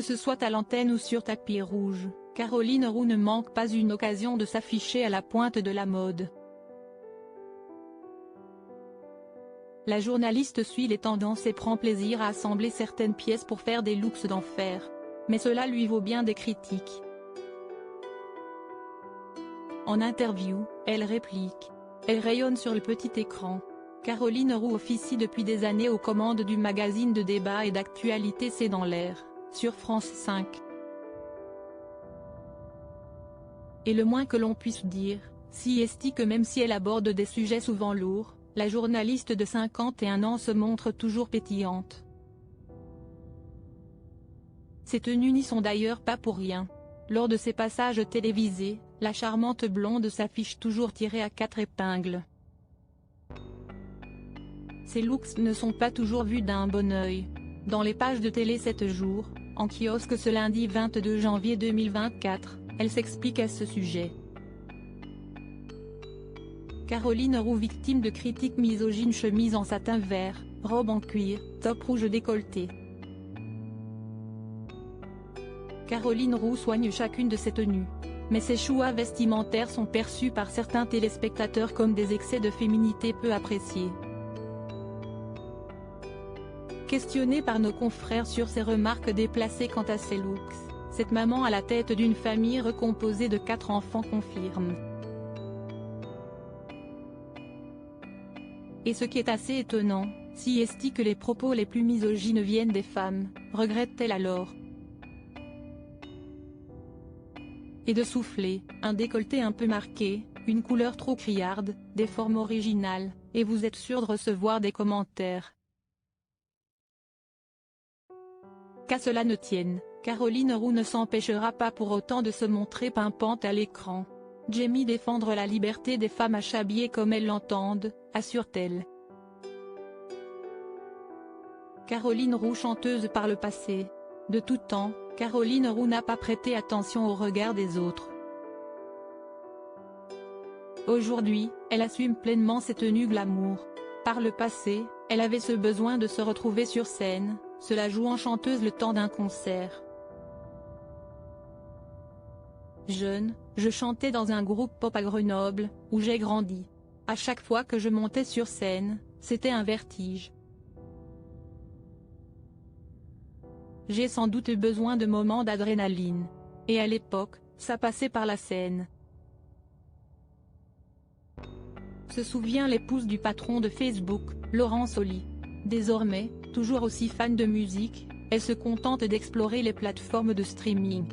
Que ce soit à l'antenne ou sur tapis rouge, Caroline Roux ne manque pas une occasion de s'afficher à la pointe de la mode. La journaliste suit les tendances et prend plaisir à assembler certaines pièces pour faire des looks d'enfer. Mais cela lui vaut bien des critiques. En interview, elle réplique. Elle rayonne sur le petit écran. Caroline Roux officie depuis des années aux commandes du magazine de débat et d'actualité C'est dans l'air, sur France 5. Et le moins que l'on puisse dire, si est que même si elle aborde des sujets souvent lourds, la journaliste de 51 ans se montre toujours pétillante. Ses tenues n'y sont d'ailleurs pas pour rien. Lors de ses passages télévisés, la charmante blonde s'affiche toujours tirée à 4 épingles. Ses looks ne sont pas toujours vus d'un bon œil. Dans les pages de télé 7 jours, en kiosque ce lundi 22 janvier 2024, elle s'explique à ce sujet. Caroline Roux victime de critiques misogynes, chemise en satin vert, robe en cuir, top rouge décolleté. Caroline Roux soigne chacune de ses tenues. Mais ses choix vestimentaires sont perçus par certains téléspectateurs comme des excès de féminité peu appréciés. Questionnée par nos confrères sur ses remarques déplacées quant à ses looks, cette maman à la tête d'une famille recomposée de 4 enfants confirme. Et ce qui est assez étonnant, si est que les propos les plus misogynes viennent des femmes, regrette-t-elle alors. Et de souffler, un décolleté un peu marqué, une couleur trop criarde, des formes originales, et vous êtes sûr de recevoir des commentaires. Qu'à cela ne tienne, Caroline Roux ne s'empêchera pas pour autant de se montrer pimpante à l'écran. J'aime défendre la liberté des femmes à s'habiller comme elles l'entendent, assure-t-elle. Caroline Roux, chanteuse par le passé. De tout temps, Caroline Roux n'a pas prêté attention au regard des autres. Aujourd'hui, elle assume pleinement ses tenues glamour. Par le passé, elle avait ce besoin de se retrouver sur scène, se la jouant chanteuse le temps d'un concert. Jeune, je chantais dans un groupe pop à Grenoble, où j'ai grandi. À chaque fois que je montais sur scène, c'était un vertige. J'ai sans doute eu besoin de moments d'adrénaline. Et à l'époque, ça passait par la scène. Se souvient l'épouse du patron de Facebook, Laurent Soli. Désormais, toujours aussi fan de musique, elle se contente d'explorer les plateformes de streaming.